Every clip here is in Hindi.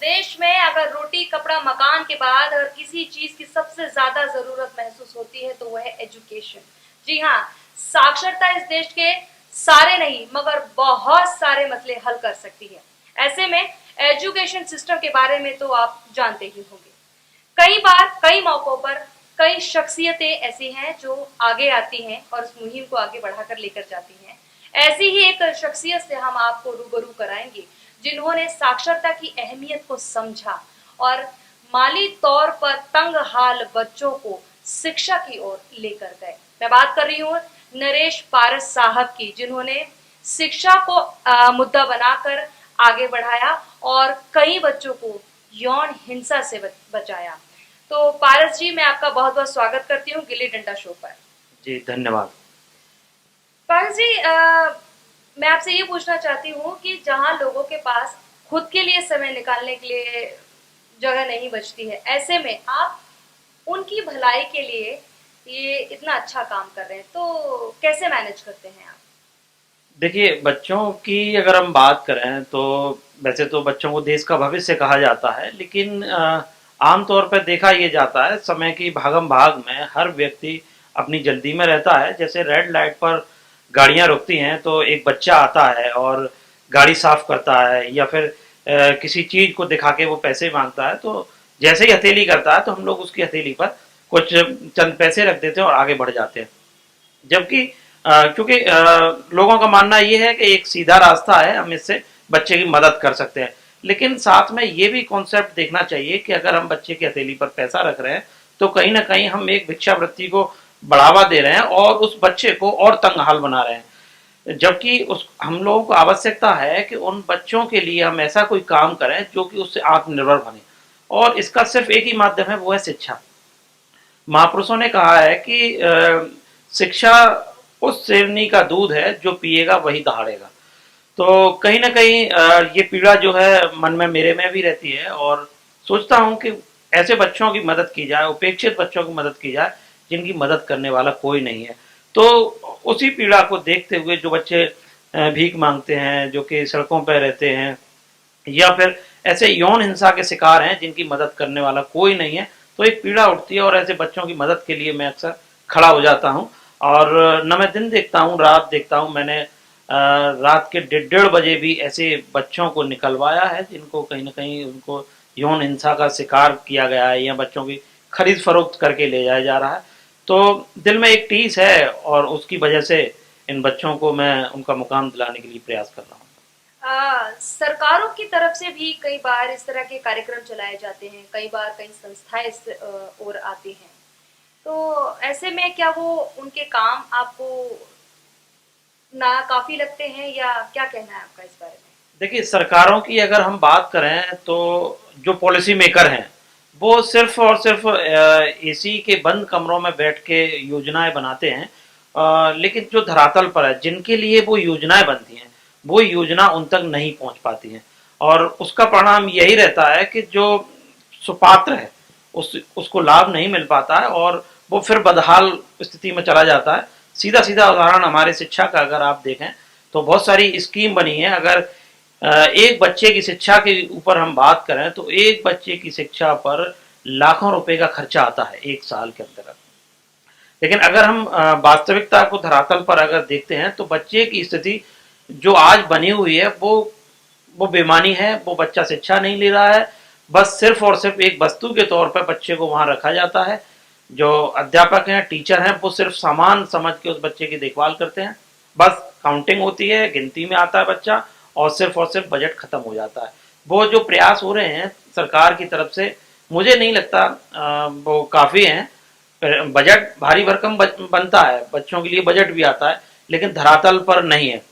देश में अगर रोटी कपड़ा मकान के बाद अगर किसी चीज की सबसे ज्यादा जरूरत महसूस होती है तो वह है एजुकेशन। जी हाँ, साक्षरता इस देश के सारे नहीं मगर बहुत सारे मसले हल कर सकती है। ऐसे में एजुकेशन सिस्टम के बारे में तो आप जानते ही होंगे। कई बार कई मौकों पर कई शख्सियतें ऐसी हैं जो आगे आती हैं और इस मुहिम को आगे बढ़ाकर लेकर जाती हैं। ऐसी ही एक शख्सियत से हम आपको रूबरू कराएंगे जिन्होंने साक्षरता की अहमियत को समझा और माली तौर पर तंग हाल बच्चों को शिक्षा की ओर लेकर गए। मैं बात कर रही हूँ नरेश पारस साहब की, जिन्होंने शिक्षा को मुद्दा बनाकर आगे बढ़ाया और कई बच्चों को यौन हिंसा से बचाया। तो पारस जी, मैं आपका बहुत बहुत स्वागत करती हूँ गिल्ली डंडा शो पर। जी धन्यवाद। पारस जी, मैं आपसे ये पूछना चाहती हूँ कि जहाँ लोगों के पास खुद के लिए समय निकालने के लिए जगह नहीं बचती है, ऐसे में आप उनकी भलाई के लिए ये इतना अच्छा काम कर रहे हैं, तो कैसे मैनेज करते हैं आप? देखिए, बच्चों की अगर हम बात करें तो वैसे तो बच्चों को देश का भविष्य कहा जाता है, लेकिन आम तौर पर देखा ये जाता है समय की भागम भाग में हर व्यक्ति अपनी जल्दी में रहता है। जैसे रेड लाइट पर गाड़ियां रुकती हैं तो एक बच्चा आता है और गाड़ी साफ करता है, या फिर किसी चीज को दिखा के वो पैसे मांगता है, तो जैसे ही हथेली करता है तो हम लोग उसकी हथेली पर कुछ चंद पैसे रख देते हैं और आगे बढ़ जाते हैं। जबकि क्योंकि लोगों का मानना ये है कि एक सीधा रास्ता है, हम इससे बच्चे की मदद कर सकते हैं। लेकिन साथ में ये भी कॉन्सेप्ट देखना चाहिए कि अगर हम बच्चे की हथेली पर पैसा रख रहे हैं तो कहीं ना कहीं हम एक भिक्षावृत्ति को बढ़ावा दे रहे हैं और उस बच्चे को और तंगहाल बना रहे हैं। जबकि उस हम लोगों को आवश्यकता है कि उन बच्चों के लिए हम ऐसा कोई काम करें जो कि उससे आत्मनिर्भर बने, और इसका सिर्फ एक ही माध्यम है, वो है शिक्षा। महापुरुषों ने कहा है कि शिक्षा उस शेरनी का दूध है जो पिएगा वही दहाड़ेगा। तो कहीं ना कहीं ये पीड़ा जो है मन में मेरे में भी रहती है, और सोचता हूँ कि ऐसे बच्चों की मदद की जाए, उपेक्षित बच्चों की मदद की जाए जिनकी मदद करने वाला कोई नहीं है। तो उसी पीड़ा को देखते हुए जो बच्चे भीख मांगते हैं, जो कि सड़कों पर रहते हैं, या फिर ऐसे यौन हिंसा के शिकार हैं जिनकी मदद करने वाला कोई नहीं है, तो एक पीड़ा उठती है और ऐसे बच्चों की मदद के लिए मैं अक्सर खड़ा हो जाता हूँ। और न मैं दिन देखता हूँ रात देखता हूँ, मैंने रात के 1:30 बजे भी ऐसे बच्चों को निकलवाया है जिनको कहीं ना कहीं उनको यौन हिंसा का शिकार किया गया है या बच्चों की खरीद फरोख्त करके ले जाया जा रहा है। तो दिल में एक टीस है और उसकी वजह से इन बच्चों को मैं उनका मुकाम दिलाने के लिए प्रयास कर रहा हूँ। सरकारों की तरफ से भी कई बार इस तरह के कार्यक्रम चलाए जाते हैं, कई बार कई संस्थाएं इस ओर आती हैं। तो ऐसे में क्या वो उनके काम आपको ना काफी लगते हैं, या क्या कहना है आपका इस बारे में? देखिए, सरकारों की अगर हम बात करें तो जो पॉलिसी मेकर हैं वो सिर्फ और सिर्फ एसी के बंद कमरों में बैठ के योजनाएं बनाते हैं। लेकिन जो धरातल पर है, जिनके लिए वो योजनाएं बनती हैं, वो योजना उन तक नहीं पहुंच पाती हैं, और उसका परिणाम यही रहता है कि जो सुपात्र है उसको लाभ नहीं मिल पाता है और वो फिर बदहाल स्थिति में चला जाता है। सीधा सीधा उदाहरण हमारे शिक्षा का अगर आप देखें तो बहुत सारी स्कीम बनी है। अगर एक बच्चे की शिक्षा के ऊपर हम बात करें तो एक बच्चे की शिक्षा पर लाखों रुपए का खर्चा आता है एक साल के अंतर्गत। लेकिन अगर हम वास्तविकता को धरातल पर अगर देखते हैं तो बच्चे की स्थिति जो आज बनी हुई है वो बेमानी है। वो बच्चा शिक्षा नहीं ले रहा है, बस सिर्फ और सिर्फ एक वस्तु के तौर पर बच्चे को वहां रखा जाता है। जो अध्यापक हैं, टीचर हैं, वो सिर्फ सामान समझ के उस बच्चे की देखभाल करते हैं। बस काउंटिंग होती है, गिनती में आता है बच्चा, और सिर्फ बजट खत्म हो जाता है। वो जो प्रयास हो रहे हैं सरकार की तरफ से, मुझे नहीं लगता वो काफ़ी हैं। बजट भारी भरकम बनता है, बच्चों के लिए बजट भी आता है, लेकिन धरातल पर नहीं है।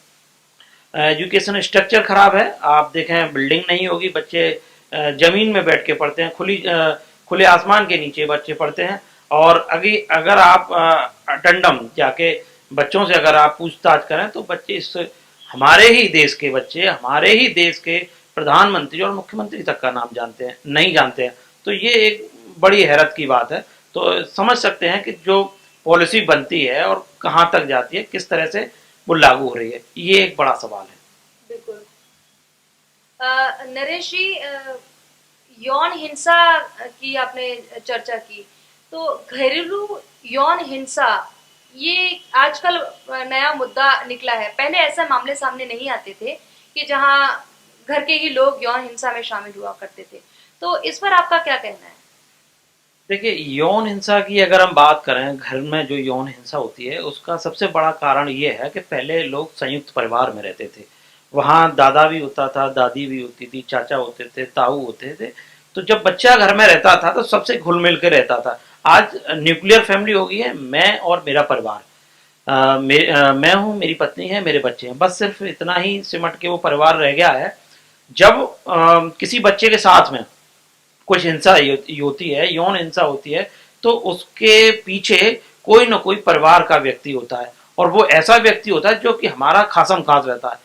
एजुकेशन स्ट्रक्चर खराब है। आप देखें, बिल्डिंग नहीं होगी, बच्चे जमीन में बैठ के पढ़ते हैं, खुले आसमान के नीचे बच्चे पढ़ते हैं। और अगर आप अटेंडम जाके बच्चों से अगर आप पूछताछ करें तो बच्चे इस हमारे ही देश के बच्चे हमारे ही देश के प्रधानमंत्री और मुख्यमंत्री तक का नाम जानते हैं, नहीं जानते हैं। तो ये एक बड़ी हैरत की बात है। तो समझ सकते हैं कि जो पॉलिसी बनती है और कहाँ तक जाती है, किस तरह से वो लागू हो रही है, ये एक बड़ा सवाल है। बिल्कुल। नरेश जी, यौन हिंसा की आपने चर्चा की, तो घरेलू यौन हिंसा ये आजकल नया मुद्दा निकला है। पहले ऐसे मामले सामने नहीं आते थे कि जहां घर के ही लोग यौन हिंसा में शामिल हुआ करते थे। तो इस पर आपका क्या कहना है? देखिए, यौन हिंसा की अगर हम बात करें, घर में जो यौन हिंसा होती है उसका सबसे बड़ा कारण ये है कि पहले लोग संयुक्त परिवार में रहते थे। वहाँ दादा भी होता था, दादी भी होती थी, चाचा होते थे, ताऊ होते थे। तो जब बच्चा घर में रहता था तो सबसे घुल मिल के रहता था। आज न्यूक्लियर फैमिली हो गई है, मैं और मेरा परिवार। मैं हूँ, मेरी पत्नी है, मेरे बच्चे हैं, बस सिर्फ इतना ही सिमट के वो परिवार रह गया है। जब किसी बच्चे के साथ में कुछ हिंसा होती है, यौन हिंसा होती है, तो उसके पीछे कोई ना कोई परिवार का व्यक्ति होता है, और वो ऐसा व्यक्ति होता है जो कि हमारा खासम खास रहता है,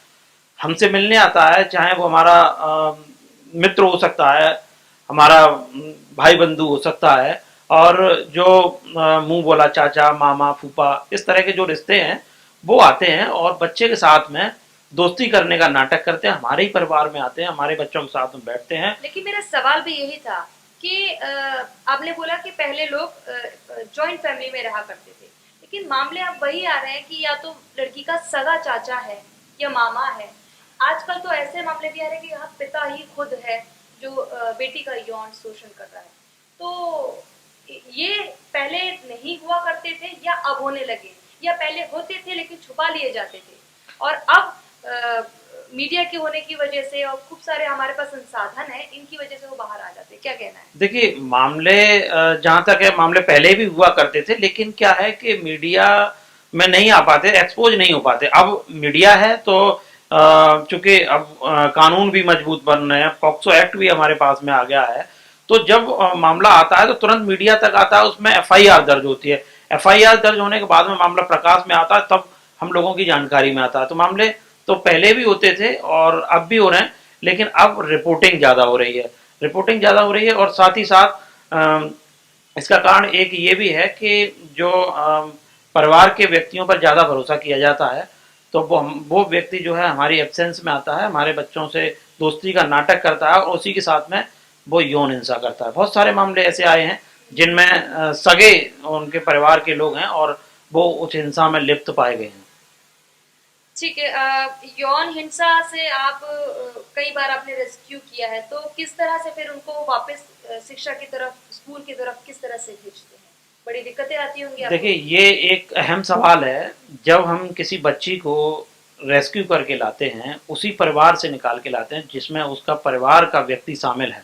हमसे मिलने आता है, चाहे वो हमारा मित्र हो सकता है, हमारा भाई बंधु हो सकता है, और जो मुंह बोला चाचा, मामा, फूफा, इस तरह के जो रिश्ते हैं वो आते हैं और बच्चे के साथ में दोस्ती करने का नाटक करते हैं, हमारे ही परिवार में आते हैं, हमारे बच्चों के साथ में बैठते हैं। लेकिन मेरा सवाल भी यही था कि आपने बोला कि पहले लोग जॉइंट फैमिली में रहा करते थे, लेकिन मामले अब वही आ रहे हैं कि या तो लड़की का सगा चाचा है या मामा है। आजकल तो ऐसे मामले भी आ रहे हैं कि यहाँ पिता ही खुद है जो बेटी का यौन शोषण कर रहा है। तो ये पहले नहीं हुआ करते थे या अब होने लगे, या पहले होते थे लेकिन छुपा लिए जाते थे, और अब मीडिया के होने की वजह से और खूब सारे हमारे पास संसाधन है, इनकी वजह से वो बाहर आ जाते हैं? क्या कहना है? देखिए, मामले जहाँ तक है, मामले पहले भी हुआ करते थे, लेकिन क्या है कि मीडिया में नहीं आ पाते, एक्सपोज नहीं हो पाते। अब मीडिया है तो चूंकि अब कानून भी मजबूत बन रहे हैं, पॉक्सो एक्ट भी हमारे पास में आ गया है, तो जब मामला आता है तो तुरंत मीडिया तक आता है, उसमें एफआईआर दर्ज होती है। एफआईआर दर्ज होने के बाद में मामला प्रकाश में आता है, तब हम लोगों की जानकारी में आता है। तो मामले तो पहले भी होते थे और अब भी हो रहे हैं, लेकिन अब रिपोर्टिंग ज़्यादा हो रही है। रिपोर्टिंग ज़्यादा हो रही है, और साथ ही साथ इसका कारण एक ये भी है कि जो परिवार के व्यक्तियों पर ज़्यादा भरोसा किया जाता है, तो वो व्यक्ति जो है हमारी एब्सेंस में आता है, हमारे बच्चों से दोस्ती का नाटक करता है, और उसी के साथ में वो यौन हिंसा करता है। बहुत सारे मामले ऐसे आए हैं जिनमें सगे उनके परिवार के लोग हैं और वो उस हिंसा में लिप्त पाए गए हैं। ठीक है। यौन हिंसा से आप कई बार आपने रेस्क्यू किया है, तो किस तरह से फिर उनको वापस शिक्षा की तरफ, स्कूल की तरफ किस तरह से भेजते हैं? बड़ी दिक्कतें आती होंगी देखिए, आपको। ये एक अहम सवाल है। जब हम किसी बच्ची को रेस्क्यू करके लाते हैं, उसी परिवार से निकाल के लाते हैं जिसमें उसका परिवार का व्यक्ति शामिल है,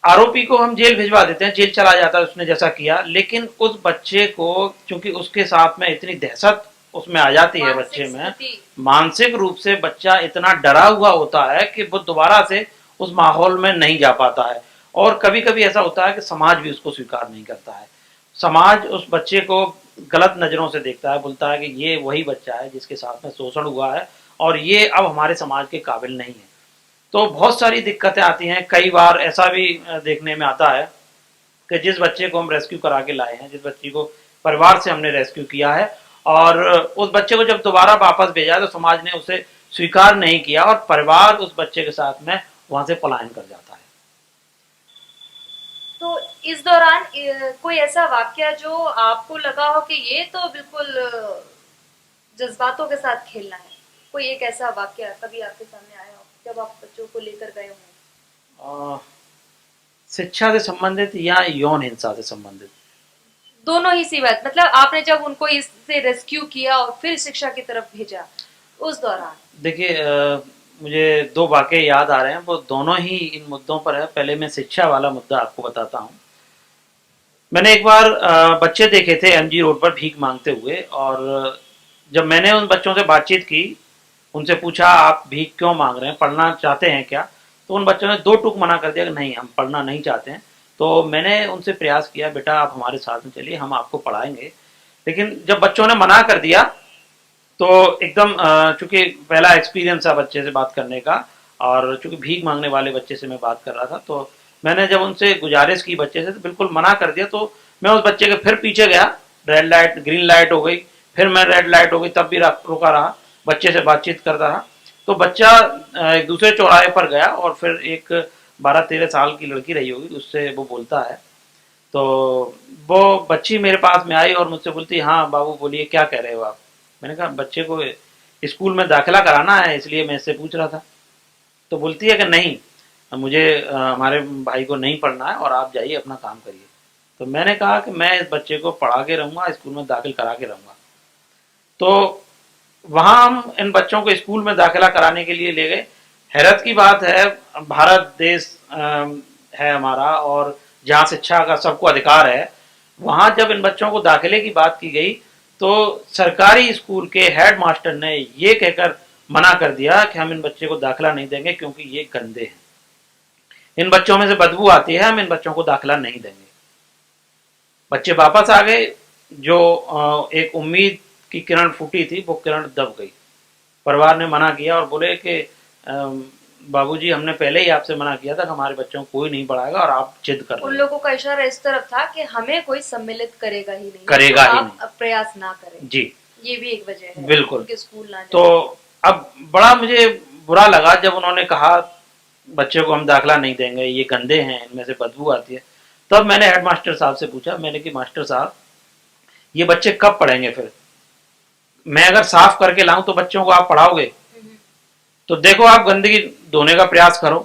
आरोपी को हम जेल भिजवा देते हैं, जेल चला जाता है उसने जैसा किया, लेकिन उस बच्चे को, चूंकि उसके साथ में इतनी दहशत उसमें आ जाती है, बच्चे मानसिक में स्थिति। मानसिक रूप से बच्चा इतना डरा हुआ होता है कि वो दोबारा से उस माहौल में नहीं जा पाता है। और कभी कभी ऐसा होता है कि समाज भी उसको स्वीकार नहीं करता है। समाज उस बच्चे को गलत नज़रों से देखता है, बोलता है कि ये वही बच्चा है जिसके साथ में शोषण हुआ है, और ये अब हमारे समाज के काबिल नहीं है। तो बहुत सारी दिक्कतें आती हैं। कई बार ऐसा भी देखने में आता है कि जिस बच्चे को हम रेस्क्यू करा के लाए हैं, जिस बच्ची को परिवार से हमने रेस्क्यू किया है, और उस बच्चे को जब दोबारा वापस भेजा तो समाज ने उसे स्वीकार नहीं किया, और परिवार उस बच्चे के साथ में वहां से पलायन कर जाता है। तो इस दौरान कोई ऐसा वाक्य जो आपको लगा हो कि ये तो बिल्कुल जज्बातों के साथ खेलना है? कोई एक ऐसा वाक्य कभी आपके सामने आया हो जब आप बच्चों को लेकर गए हों? अ, शिक्षा से संबंधित या यौन हिंसा से संबंधित? दोनों ही सी बात, मतलब आपने जब उनको इससे रेस्क्यू किया और फिर शिक्षा की तरफ भेजा, उस दौरान। देखिए, मुझे दो वाक़ये याद आ रहे हैं, वो दोनों ही इन मुद्दों पर है। पहले मैं शिक्षा वाला मुद्दा आपको बताता हूँ। मैंने एक बार बच्चे देखे थे एमजी रोड पर भीख मांगते हुए, और जब मैंने उन बच्चों से बातचीत की, उनसे पूछा आप भीख क्यों मांग रहे हैं, पढ़ना चाहते हैं क्या, तो उन बच्चों ने दो टूक मना कर दिया कि नहीं, हम पढ़ना नहीं चाहते हैं। तो मैंने उनसे प्रयास किया, बेटा आप हमारे साथ में चलिए, हम आपको पढ़ाएंगे। लेकिन जब बच्चों ने मना कर दिया, तो एकदम चूंकि पहला एक्सपीरियंस था बच्चे से बात करने का, और चूंकि भीख मांगने वाले बच्चे से मैं बात कर रहा था, तो मैंने जब उनसे गुजारिश की बच्चे से, तो बिल्कुल मना कर दिया। तो मैं उस बच्चे के फिर पीछे गया, रेड लाइट ग्रीन लाइट हो गई, फिर मैं रेड लाइट हो गई, तब भी रुका रहा, बच्चे से बातचीत करता रहा। तो बच्चा एक दूसरे चौराहे पर गया, और फिर एक 12-13 साल की लड़की रही होगी, उससे वो बोलता है। तो वो बच्ची मेरे पास में आई और मुझसे बोलती, हाँ बाबू बोलिए क्या कह रहे हो आप। मैंने कहा बच्चे को स्कूल में दाखिला कराना है, इसलिए मैं इससे पूछ रहा था। तो बोलती है कि नहीं, मुझे हमारे भाई को नहीं पढ़ना है और आप जाइए अपना काम करिए। तो मैंने कहा कि मैं इस बच्चे को पढ़ा के रहूँगा, स्कूल में दाखिल करा के रहूँगा। तो वहाँ हम इन बच्चों को स्कूल में दाखिला कराने के लिए ले गए। हैरत की बात है, भारत देश है हमारा और जहाँ शिक्षा का सबको अधिकार है, वहाँ जब इन बच्चों को दाखिले की बात की गई तो सरकारी स्कूल के हेड मास्टर ने ये कहकर मना कर दिया कि हम इन बच्चे को दाखिला नहीं देंगे क्योंकि ये गंदे हैं, इन बच्चों में से बदबू आती है, हम इन बच्चों को दाखिला नहीं देंगे। बच्चे वापस आ गए। जो एक उम्मीद की किरण फूटी थी वो किरण दब गई। परिवार ने मना किया और बोले कि बाबूजी हमने पहले ही आपसे मना किया था कि हमारे बच्चों को कोई नहीं पढ़ाएगा और आप जिद कर रहे उन हैं। लोगों का इशारा इस तरफ था कि हमें कोई सम्मिलित करेगा ही नहीं, करेगा तो ही आप प्रयास ना करें। जी ये भी एक वजह है बिल्कुल। कि स्कूल ना तो जाए। अब बड़ा मुझे बुरा लगा जब उन्होंने कहा बच्चे को हम दाखिला नहीं देंगे, ये गंदे हैं, इनमें से बदबू आती है। तब मैंने हेड मास्टर साहब से पूछा, मैंने कि मास्टर साहब ये बच्चे कब पढ़ेंगे फिर? मैं अगर साफ करके लाऊं तो बच्चों को आप पढ़ाओगे? तो देखो आप गंदगी धोने का प्रयास करो।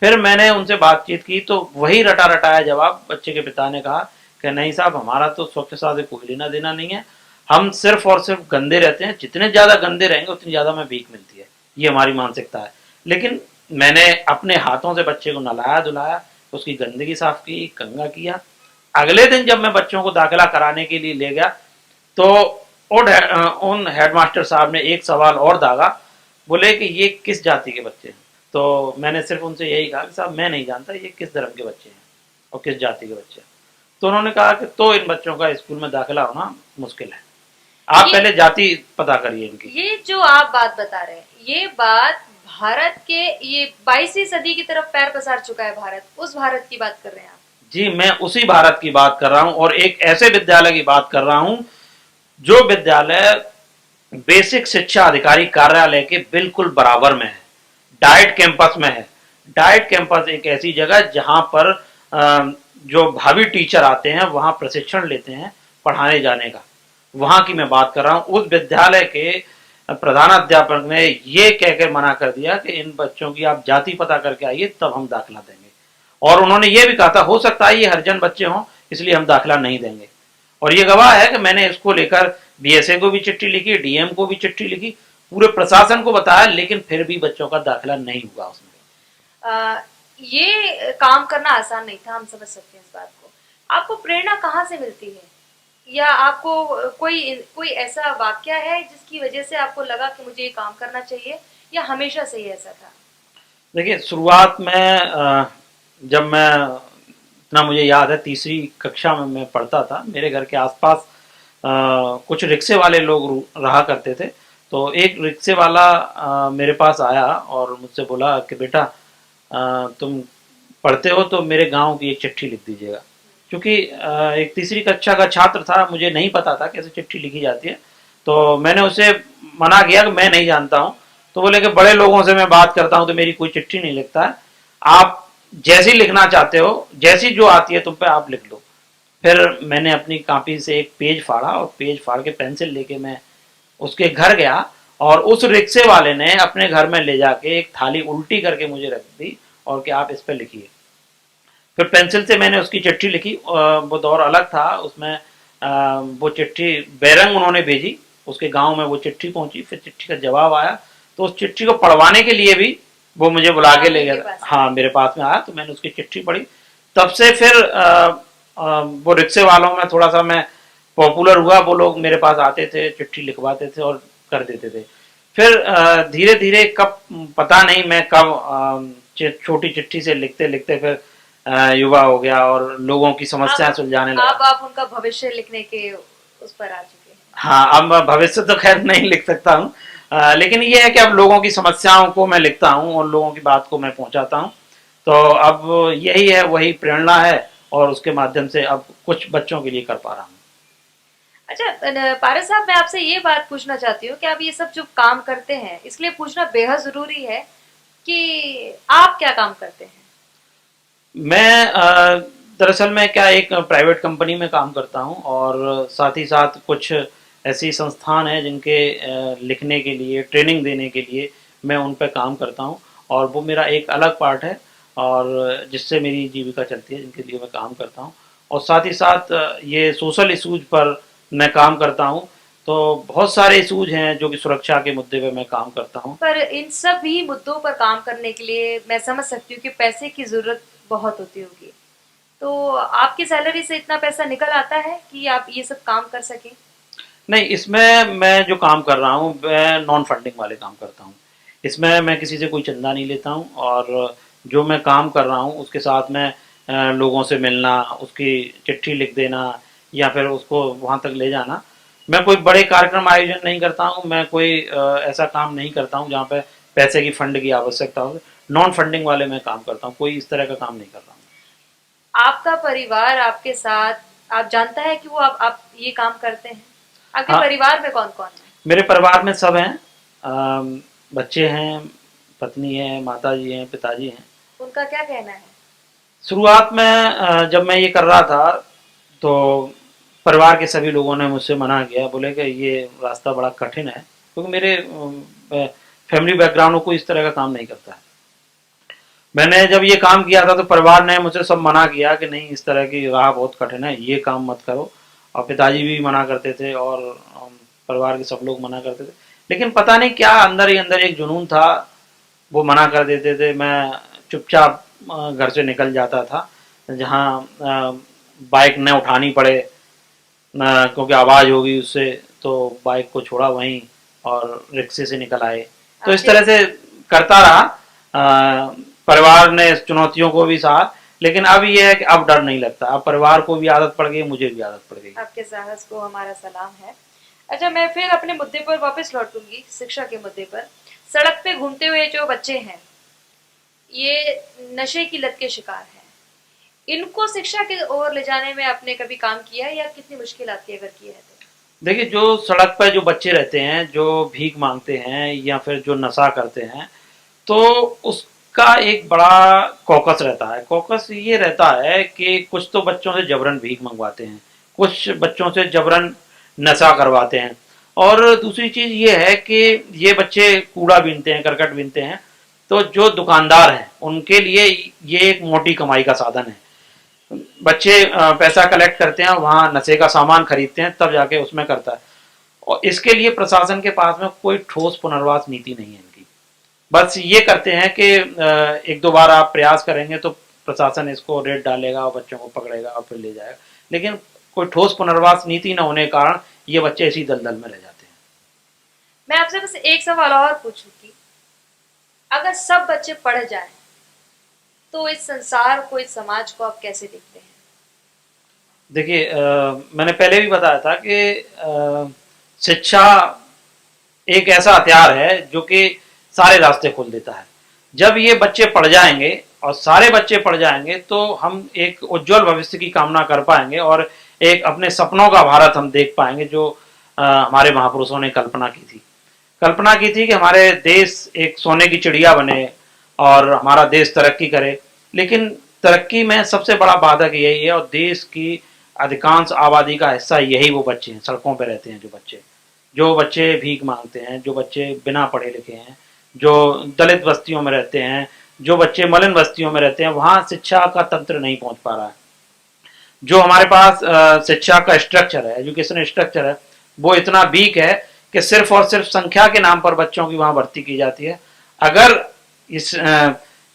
फिर मैंने उनसे बातचीत की तो वही रटा रटाया जवाब बच्चे के पिता ने कहा कि नहीं साहब, हमारा तो स्वच्छता से कोई लेना देना नहीं है, हम सिर्फ और सिर्फ गंदे रहते हैं, जितने ज़्यादा गंदे रहेंगे उतनी ज़्यादा हमें भीख मिलती है, ये हमारी मानसिकता है। लेकिन मैंने अपने हाथों से बच्चे को नहलाया धुलाया, उसकी गंदगी साफ की, कंघा किया। अगले दिन जब मैं बच्चों को दाखिला कराने के लिए ले गया तो उन हेडमास्टर साहब ने एक सवाल और दागा। बोले कि ये किस जाति के बच्चे हैं? तो मैंने सिर्फ उनसे यही कहा कि साहब मैं नहीं जानता ये किस धर्म के बच्चे हैं और किस जाति के बच्चे हैं। तो उन्होंने कहा कि तो इन बच्चों का स्कूल में दाखिला होना मुश्किल है, आप ये पहले जाति पता करिए इनकी। ये जो आप बात बता रहे हैं, ये बात भारत के, ये 22वीं सदी की तरफ पैर पसार चुका है भारत, उस भारत की बात कर रहे हैं आप? जी मैं उसी भारत की बात कर रहा हूं और एक ऐसे विद्यालय की बात कर रहा हूं जो विद्यालय बेसिक शिक्षा अधिकारी कार्यालय के बिल्कुल बराबर में है, डाइट कैंपस में है। डाइट कैंपस एक ऐसी जगह जहां पर जो भावी टीचर आते हैं वहां प्रशिक्षण लेते हैं पढ़ाने जाने का, वहां की मैं बात कर रहा हूं। उस विद्यालय के प्रधानाध्यापक ने ये कहकर मना कर दिया कि इन बच्चों की आप जाति पता करके आइए तब हम दाखिला देंगे। और उन्होंने ये भी कहा था हो सकता है ये हरिजन बच्चे हों इसलिए हम दाखिला नहीं देंगे। और ये गवाह है कि मैंने इसको लेकर बीएसए को भी चिट्ठी लिखी, डीएम को भी चिट्ठी लिखी, पूरे प्रशासन को बताया, लेकिन फिर भी बच्चों का दाखिला नहीं हुआ उसमें। ये काम करना आसान नहीं था, हम समझ सकते हैं इस बात को। आपको प्रेरणा कहाँ से मिलती है, या आपको कोई कोई ऐसा वाक्य है जिसकी वजह से आपको लगा कि मुझे ये काम करना चाहिए, या हमेशा से ही ऐसा था? देखिए शुरुआत में जब मैं, इतना मुझे याद है, तीसरी कक्षा में मैं पढ़ता था, मेरे घर के आसपास कुछ रिक्शे वाले लोग रहा करते थे। तो एक रिक्शे वाला मेरे पास आया और मुझसे बोला कि बेटा तुम पढ़ते हो तो मेरे गांव की एक चिट्ठी लिख दीजिएगा। क्योंकि एक तीसरी कक्षा का छात्र था, मुझे नहीं पता था कैसे चिट्ठी लिखी जाती है। तो मैंने उसे मना किया कि मैं नहीं जानता हूँ। तो बोले कि बड़े लोगों से मैं बात करता हूँ तो मेरी कोई चिट्ठी नहीं लिखता है, आप जैसी लिखना चाहते हो, जैसी जो आती है तुम पे आप लिख लो। फिर मैंने अपनी कॉपी से एक पेज फाड़ा और पेज फाड़ के पेंसिल लेके मैं उसके घर गया और उस रिक्शे वाले ने अपने घर में ले जाके एक थाली उल्टी करके मुझे रख दी और कि आप इस पर लिखिए। फिर पेंसिल से मैंने उसकी चिट्ठी लिखी, वो दौर अलग था, उसमें वो चिट्ठी बैरंग उन्होंने भेजी, उसके गांव में वो चिट्ठी पहुंची, फिर चिट्ठी का जवाब आया। तो उस चिट्ठी को पढ़वाने के लिए भी वो मुझे बुला के ले गया। हाँ मेरे पास में आया तो मैंने उसकी चिट्ठी पढ़ी। तब से फिर वो रिक्शे वालों में थोड़ा सा मैं पॉपुलर हुआ, वो लोग मेरे पास आते थे, चिट्ठी लिखवाते थे और कर देते थे। फिर धीरे धीरे कब पता नहीं मैं कब छोटी चिट्ठी से लिखते लिखते फिर युवा हो गया और लोगों की समस्याएं सुलझाने लगा। अब आप उनका भविष्य लिखने के उस पर आ चुके हैं। हाँ अब भविष्य तो खैर नहीं लिख सकता हूँ, लेकिन ये है कि अब लोगों की समस्याओं को मैं लिखता हूँ और लोगों की बात को मैं पहुंचाता हूँ। तो अब यही है, वही प्रेरणा है और उसके माध्यम से अब कुछ बच्चों के लिए कर पा रहा हूँ। अच्छा पारस साहब, मैं आपसे ये बात पूछना चाहती हूँ कि आप ये सब जो काम करते हैं, इसलिए पूछना बेहद जरूरी है कि आप क्या काम करते हैं? मैं दरअसल मैं क्या एक प्राइवेट कंपनी में काम करता हूँ और साथ ही साथ कुछ ऐसी संस्थान हैं जिनके लिखने के लिए ट्रेनिंग देने के लिए मैं उन पर काम करता हूँ और वो मेरा एक अलग पार्ट है और जिससे मेरी जीविका चलती है जिनके लिए मैं काम करता हूँ और साथ ही साथ ये सोशल इशूज पर मैं काम करता हूँ तो बहुत सारे इशूज हैं जो कि सुरक्षा के मुद्दे पे मैं काम करता हूँ। पर इन सभी मुद्दों पर काम करने के लिए मैं समझ सकती हूँ कि पैसे की जरूरत बहुत होती होगी। तो आपकी सैलरी से इतना पैसा निकल आता है कि आप ये सब काम कर सकें? नहीं, इसमें मैं जो काम कर रहा हूँ मैं नॉन फंडिंग वाले काम करता हूँ। इसमें मैं किसी से कोई चंदा नहीं लेता हूँ और जो मैं काम कर रहा हूँ उसके साथ में लोगों से मिलना, उसकी चिट्ठी लिख देना या फिर उसको वहाँ तक ले जाना। मैं कोई बड़े कार्यक्रम आयोजन नहीं करता हूँ, मैं कोई ऐसा काम नहीं करता हूँ जहाँ पे पैसे की फंड की आवश्यकता हो। नॉन फंडिंग वाले मैं काम करता हूँ, कोई इस तरह का काम नहीं कर रहा हूँ। आपका परिवार आपके साथ आप जानता है कि वो आप ये काम करते हैं? आपके हाँ, परिवार में कौन-कौन है? मेरे परिवार में सब हैं। बच्चे हैं, पत्नी है, माताजी हैं, पिताजी हैं। उनका क्या कहना है? शुरुआत में जब मैं ये कर रहा था तो परिवार के सभी लोगों ने मुझसे मना किया, बोले कि ये रास्ता बड़ा कठिन है क्योंकि मेरे फैमिली बैकग्राउंड को इस तरह का काम नहीं करता है। मैंने जब ये काम किया था तो परिवार ने मुझसे सब मना किया कि नहीं इस तरह की राह बहुत कठिन है, ये काम मत करो और पिताजी भी मना करते थे और परिवार के सब लोग मना करते थे। लेकिन पता नहीं क्या अंदर ही अंदर एक जुनून था, वो मना कर देते थे। मैं चुपचाप घर से निकल जाता था जहाँ बाइक न उठानी पड़े क्योंकि आवाज़ होगी उससे, तो बाइक को छोड़ा वहीं और रिक्शे से निकल आए। तो इस आपके तरह से करता रहा। परिवार ने इस चुनौतियों को भी सहा लेकिन अब ये है कि अब डर नहीं लगता, अब परिवार को भी आदत पड़ गई, मुझे भी आदत पड़ गई। आपके साहस को हमारा सलाम है। अच्छा, मैं फिर अपने मुद्दे पर वापस लौटूंगी, शिक्षा के मुद्दे पर। सड़क पे घूमते हुए जो बच्चे हैं, ये नशे की लत के शिकार हैं। इनको शिक्षा की ओर ले जाने में आपने कभी काम किया है या कितनी मुश्किल आती है अगर किया है तो? देखिए जो सड़क पर जो बच्चे रहते हैं जो भीख मांगते हैं या फिर जो नशा करते हैं तो उसका एक बड़ा कॉकस रहता है। कॉकस ये रहता है कि कुछ तो बच्चों से जबरन भीख मंगवाते हैं, कुछ बच्चों से जबरन नशा करवाते हैं और दूसरी चीज़ ये है कि ये बच्चे कूड़ा बीनते हैं, करकट बीनते हैं। तो जो दुकानदार हैं उनके लिए ये एक मोटी कमाई का साधन है। बच्चे पैसा कलेक्ट करते हैं, वहाँ नशे का सामान खरीदते हैं, तब जाके उसमें करता है। और इसके लिए प्रशासन के पास में कोई ठोस पुनर्वास नीति नहीं है इनकी। बस ये करते हैं कि एक दो बार आप प्रयास करेंगे तो प्रशासन इसको रेड डालेगा और बच्चों को पकड़ेगा और फिर ले जाएगा, लेकिन कोई ठोस पुनर्वास नीति न होने के कारण ये बच्चे इसी दलदल में रह जाते हैं। मैं आपसे बस एक सवाल और पूछूंगी। अगर सब बच्चे पढ़ जाएं, तो इस संसार को, इस समाज को आप कैसे देखते हैं? देखिए मैंने पहले भी बताया था कि शिक्षा एक ऐसा हथियार है जो कि सारे रास्ते खोल देता है। जब ये बच्चे पढ़ जाएंगे और सारे बच्चे पढ़ जाएंगे तो हम एक उज्जवल भविष्य की कामना कर पाएंगे और एक अपने सपनों का भारत हम देख पाएंगे जो हमारे महापुरुषों ने कल्पना की थी। कल्पना की थी कि हमारे देश एक सोने की चिड़िया बने और हमारा देश तरक्की करे। लेकिन तरक्की में सबसे बड़ा बाधक यही है और देश की अधिकांश आबादी का हिस्सा यही वो बच्चे हैं, सड़कों पर रहते हैं जो बच्चे भीख मांगते हैं, जो बच्चे बिना पढ़े लिखे हैं, जो दलित बस्तियों में रहते हैं, जो बच्चे मलिन बस्तियों में रहते हैं, वहाँ शिक्षा का तंत्र नहीं पहुँच पा रहा है। जो हमारे पास शिक्षा का स्ट्रक्चर है, एजुकेशन स्ट्रक्चर है, वो इतना वीक है कि सिर्फ और सिर्फ संख्या के नाम पर बच्चों की वहाँ भर्ती की जाती है। अगर इस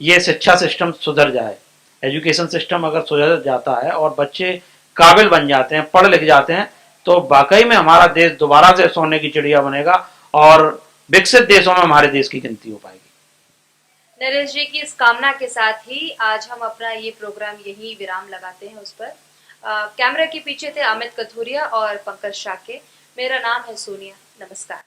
ये शिक्षा सिस्टम सुधर जाए, एजुकेशन सिस्टम अगर सुधर जाता है और बच्चे काबिल बन जाते हैं, पढ़ लिख जाते हैं, तो वाकई में हमारा देश दोबारा से सोने की चिड़िया बनेगा और विकसित देशों में हमारे देश की गिनती हो पाएगी। नरेश जी की इस कामना के साथ ही आज हम अपना ये प्रोग्राम यही विराम लगाते हैं उस पर। कैमरा के पीछे थे अमित कथूरिया और पंकज शाके। मेरा नाम है सोनिया। नमस्कार।